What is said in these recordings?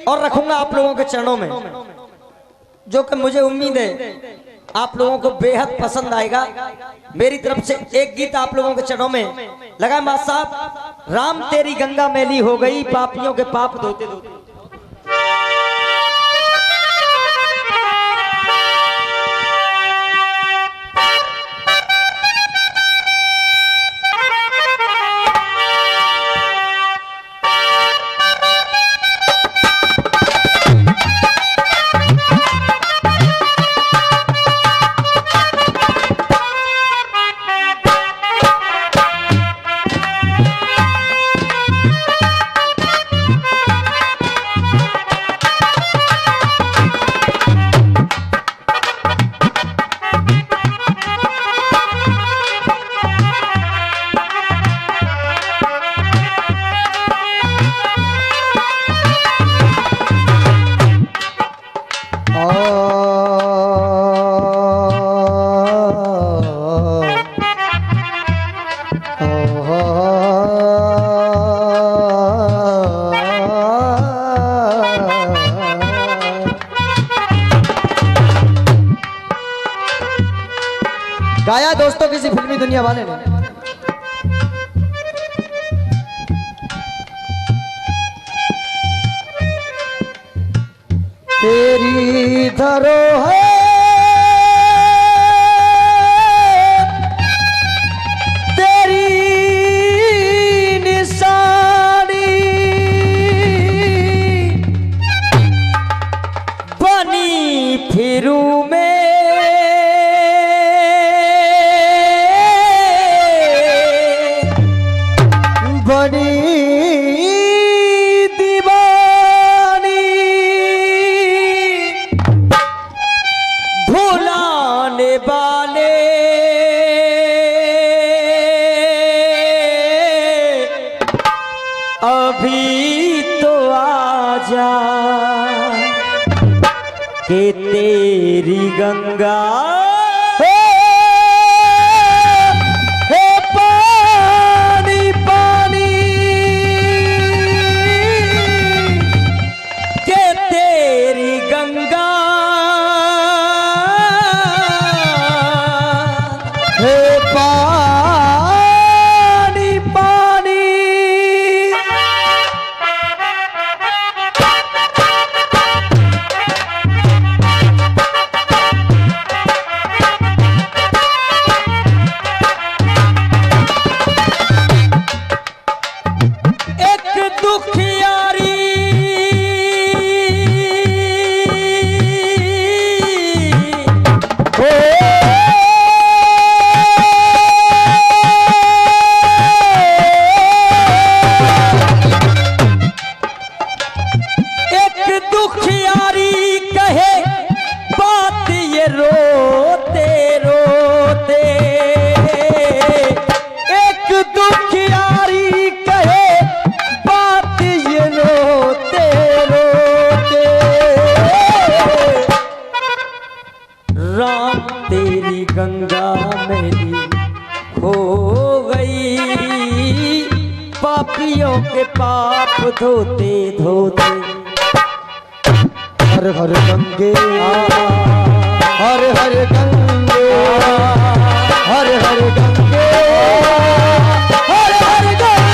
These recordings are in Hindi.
और रखूंगा आप लोगों के चरणों में, जो कि मुझे उम्मीद है आप लोगों को बेहद पसंद आएगा। मेरी तरफ से एक गीत आप लोगों के चरणों में लगा। मां साहब, राम तेरी गंगा मैली हो गई, पापियों के पाप धोते धोते। गाया दोस्तों किसी फिल्मी दुनिया वाले ने। तेरी धरोहर तेरी निशानी बनी फिरूं मैं, बड़ी दीवानी भुलाने वाले अभी तो आजा के तेरी गंगा तेरी गंगा मैली हो गई, पापियों के पाप धोते धोते। हर हर गंगे हर हर गंगे हर हर गंगे हर हर गंगे।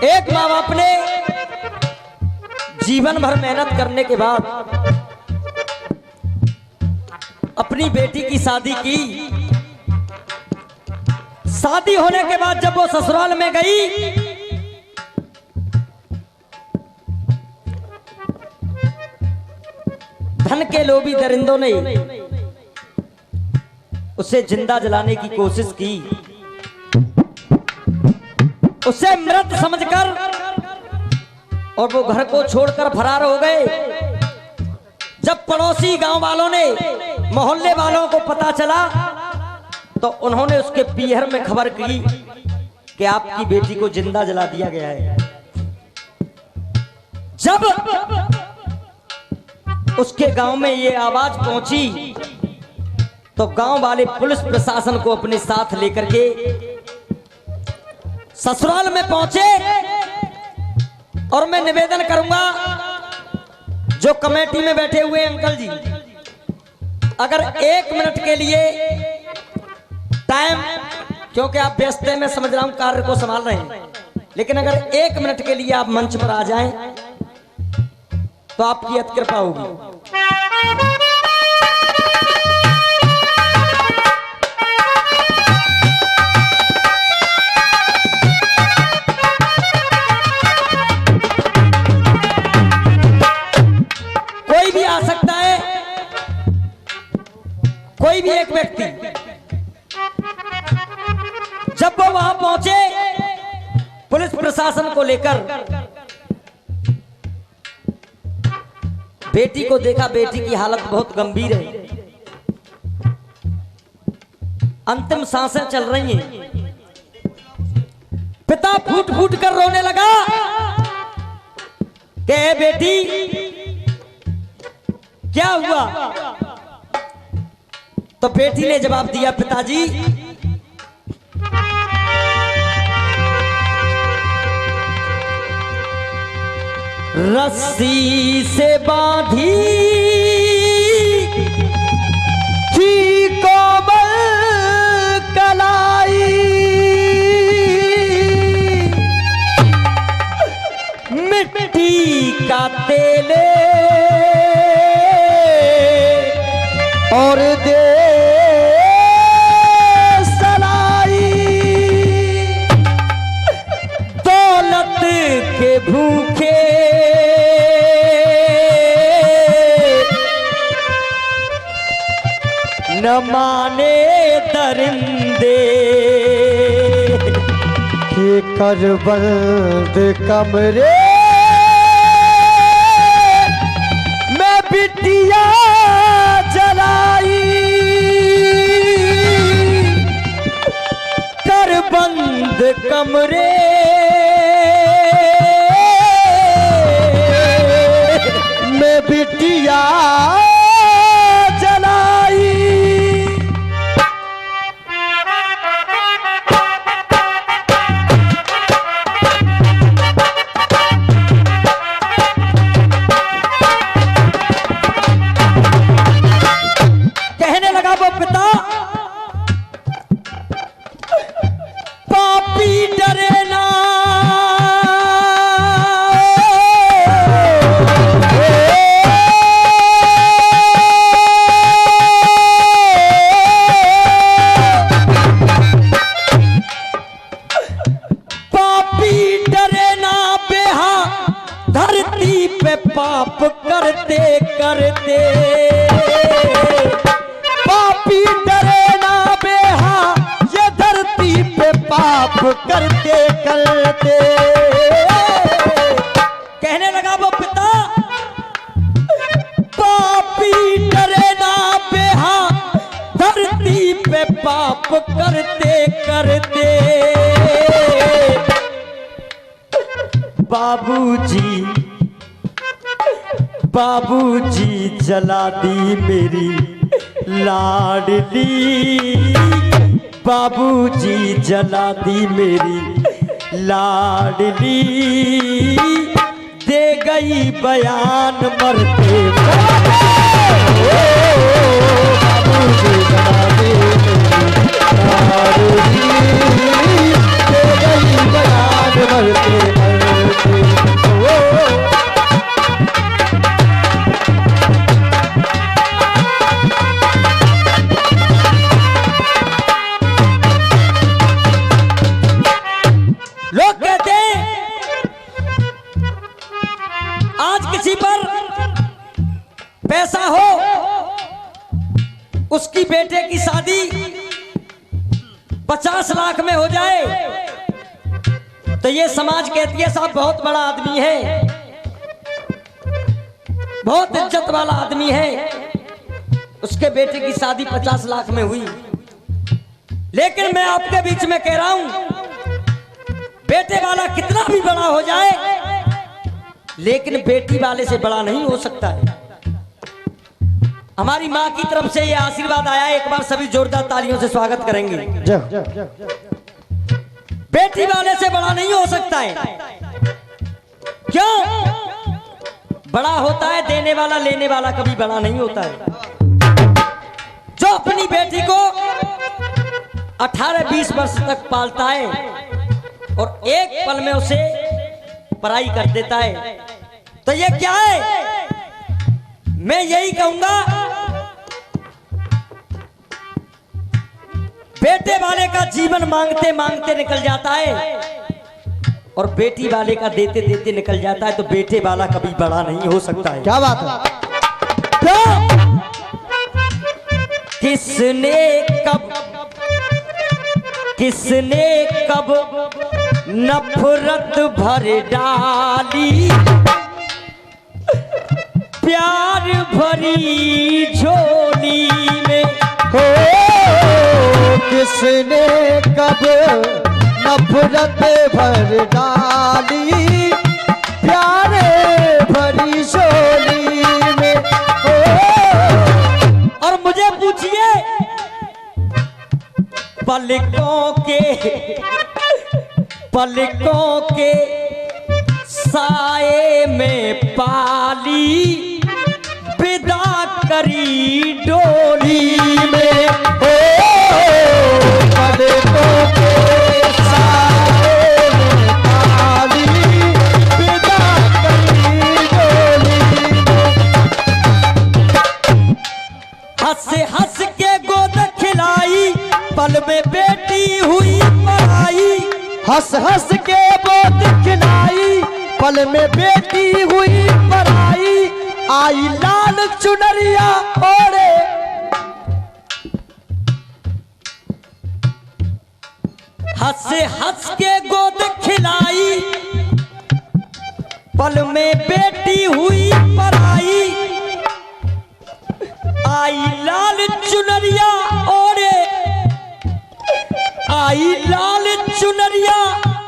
एक माँ बाप ने जीवन भर मेहनत करने के बाद अपनी बेटी की शादी की। शादी होने के बाद जब वो ससुराल में गई, धन के लोभी दरिंदों ने उसे जिंदा जलाने की कोशिश की, उसे मृत समझकर, और वो घर को छोड़कर फरार हो गए। जब पड़ोसी गांव वालों ने, मोहल्ले वालों को पता चला तो उन्होंने उसके पीहर में खबर की कि आपकी बेटी को जिंदा जला दिया गया है। जब उसके गांव में ये आवाज पहुंची तो गांव वाले पुलिस प्रशासन को अपने साथ लेकर के ससुराल में पहुंचे। और मैं निवेदन करूंगा जो कमेटी में बैठे हुए अंकल जी, अगर 1 मिनट के लिए टाइम, क्योंकि आप व्यस्त हैं, मैं समझ रहा हूं कार्य को संभाल रहे हैं, लेकिन अगर 1 मिनट के लिए आप मंच पर आ जाएं तो आपकी अति कृपा होगी। कोई भी आ सकता है, कोई भी एक व्यक्ति। जब वो वहां पहुंचे पुलिस प्रशासन को लेकर, बेटी को देखा, बेटी की हालत बहुत गंभीर है, अंतिम सांसें चल रही हैं। पिता फूट फूट कर रोने लगा कि बेटी क्या हुआ? तो बेटी ने जवाब दिया, पिताजी रस्सी से बांधी थी कोमल कलाई, मिट्टी का तेल और दे सलाई, दौलत के भूखे न माने दरिंदे, के करबंद कमरे में बिटिया जलाई, करबंद कमरे में बिटिया पाप करते करते, पापी डरे ना बेहा, ये धरती पे पाप करते करते। कहने लगा वो पिता, पापी डरे ना बेहा, धरती पे पाप करते करते। बाबूजी बाबूजी जला दी मेरी लाडली, बाबूजी जला दी मेरी लाडली, दे गई बयान मरते बाबूजी जला दी मेरी लाडली, दे गई बयान मरते मरते। लोग कहते हैं आज किसी पर पैसा हो, उसकी बेटे की शादी 50 लाख में हो जाए तो ये समाज कहती है साहब बहुत बड़ा आदमी है, बहुत इज्जत वाला आदमी है, उसके बेटे की शादी 50 लाख में हुई। लेकिन मैं आपके बीच में कह रहा हूं, बेटे वाला कितना भी बड़ा हो जाए लेकिन बेटी वाले से बड़ा नहीं हो सकता है। हमारी माँ की तरफ से ये आशीर्वाद आया, एक बार सभी जोरदार तालियों से स्वागत करेंगे। बेटी वाले से बड़ा नहीं हो सकता है। क्यों? बड़ा होता है देने वाला, लेने वाला कभी बड़ा नहीं होता है। जो अपनी बेटी को 18-20 वर्ष तक पालता है और एक पल में उसे पराई कर देता है, तो ये क्या है? मैं यही कहूंगा, बेटे वाले का जीवन मांगते मांगते निकल जाता है और बेटी वाले का देते देते निकल जाता है, तो बेटे वाला कभी बड़ा नहीं हो सकता है। क्या बात है? क्यों? किसने कब नफरत भर डाली प्यार भरी झोली में? हो किसने कब नफरत भर डाली प्यार भरी झोली में? हो और मुझे पूछिए, पलकों के साए में पाली विदा करी डोली में। हो पलकों के साए में पाली विदा करी डोली में। हंस हंस के गोद खिलाई पल में बेटी हुई पराई। हंस हंस के गोद खिलाई पल में बेटी हुई पराई। आई लाल चुनरिया ओढ़े हंस हंस के गोद खिलाई पल में बेटी हुई पराई। आई लाल चुनरिया ओढ़े, आई लाल चुनरिया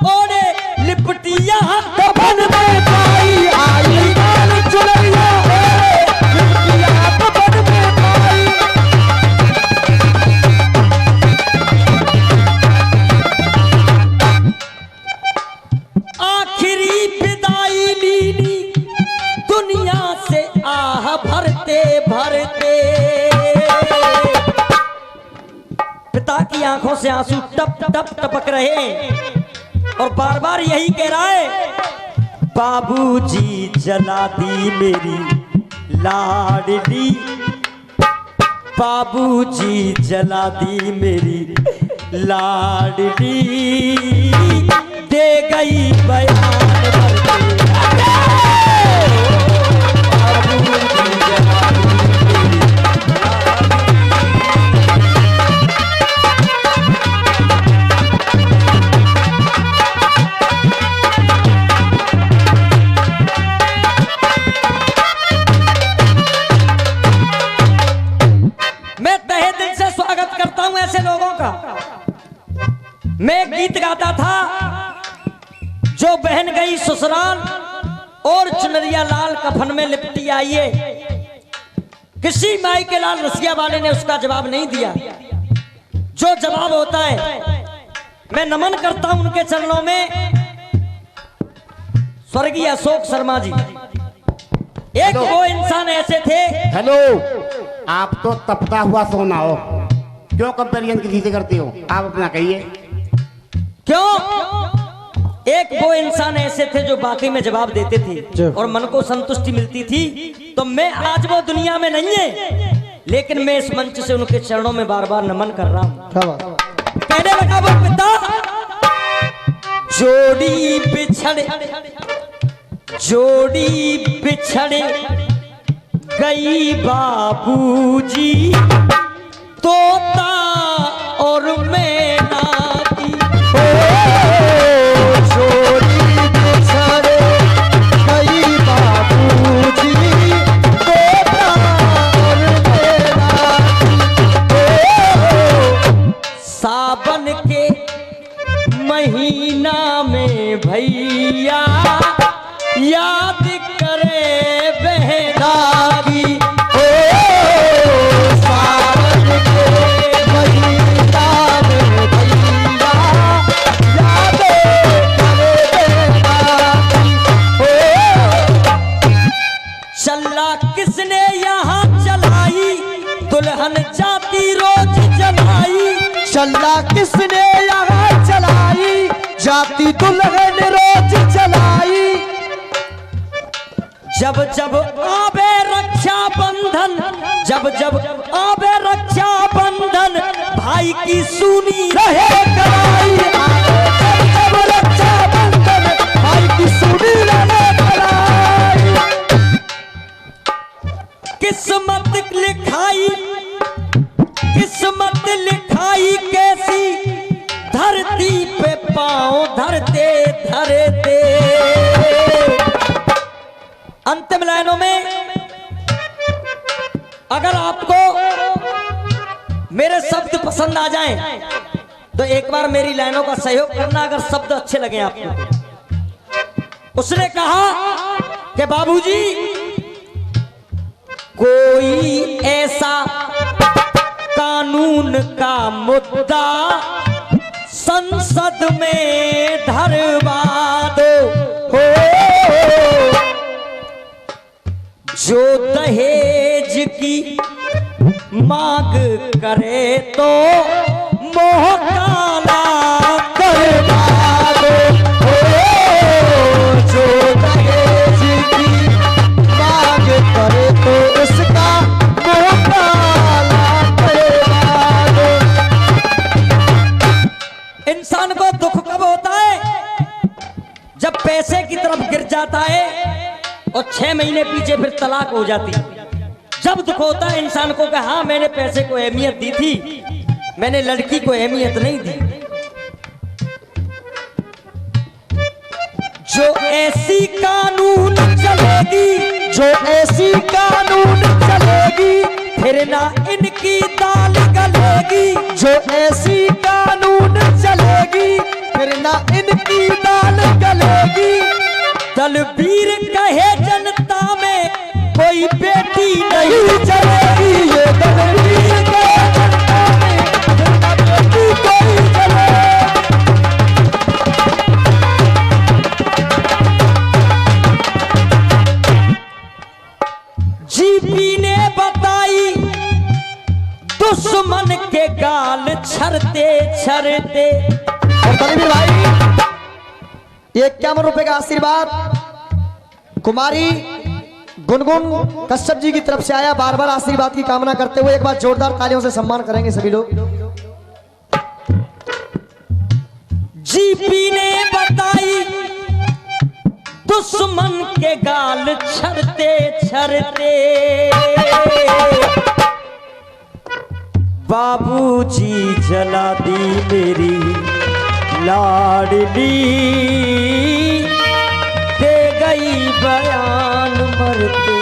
ओढ़े लिपटिया कफन में पाई। आई लाल चुनरिया ओढ़े लिपटिया कफन में पाई। आखिरी विदाई लीनी दुनिया से आह भरते भरते। पिता की आंखों से आंसू टप टप टपक रहे और बार बार यही कह रहा है, बाबूजी जला दी मेरी लाडली, बाबूजी जला दी मेरी लाडली, दे गई बयान भरते। बाबूजी जला दी मेरी ऐसे लोगों का। मैं गीत गाता था, जो बहन गई ससुराल और चुनरिया लाल कफन में लिपटी आइए। किसी माई के लाल रसिया वाले ने उसका जवाब नहीं दिया। जो जवाब होता है, मैं नमन करता हूं उनके चरणों में। स्वर्गीय अशोक शर्मा जी एक वो इंसान ऐसे थे। हेलो, आप तो तपता हुआ सोना हो, क्यों कंपेरिजन किसी से करती हो? आप अपना कहिए। क्यों? एक वो इंसान ऐसे थे जो बाकी में जवाब देते थे और मन को संतुष्टि मिलती थी। तो मैं आज वो दुनिया में नहीं है, लेकिन मैं इस मंच से उनके चरणों में बार बार नमन कर रहा हूं। कहने लगा वो पिता, जोड़ी बिछड़े गई बाबूजी, तोता और मैना की। जोड़ी बिछड़े गई बाबूजी, तोता और मैना की। सावन के महीना में भैया याद करे बहना की। चल्ला किसने यहाँ चलाई, जाती दुल्हन रोज चलाई। जब जब आवे रक्षा बंधन, जब जब आवे रक्षा बंधन, भाई की सुनी रहे कलाई। जब जब रक्षा बंधन, भाई की सुनी रहे कलाई। किस्मत लिखाई, किस्मत लिखाई कैसी, धरती पे पांव धरते धरते। अंतिम लाइनों में अगर आपको मेरे शब्द पसंद आ जाएं तो एक बार मेरी लाइनों का सहयोग करना, अगर शब्द अच्छे लगे आपको। उसने कहा कि बाबूजी कोई ऐसा कानून का मुद्दा संसद में धरवा दो, हो जो दहेज की मांग करे तो मोह काला करवा दो, जो दहेज की मांग करे तो उसका मुंह काला करवा दो। इंसान को दुख कब होता है? जब पैसे की तरफ गिर जाता है और 6 महीने पीछे फिर तलाक हो जाती। जब दुख होता है इंसान को कि हाँ मैंने पैसे को अहमियत दी थी, मैंने लड़की को अहमियत नहीं दी। जो ऐसी कानून चलेगी, जो ऐसी कानून चलेगी, फिर ना इनकी दाल गलेगी। जो ऐसी कानून चलेगी, फिर ना इनकी दाल गलेगी। दलवीर कहे जनता में कोई बेटी नहीं नहीं चलेगी, ये दलवीर कहे जनता में फिर ना बेटी कोई चलेगी। जीपी ने बताई दुश्मन के गाल छरते छरते। और दलवीर भाई 51 रुपए का आशीर्वाद कुमारी गुनगुन कश्यप जी की तरफ से आया। बार बार आशीर्वाद की कामना करते हुए एक बार जोरदार तालियों से सम्मान करेंगे सभी लोग। जीपी ने बताई दुश्मन के गाल छरते छरते। बाबूजी जला दी मेरी लाडली, दे गई बयान मरते।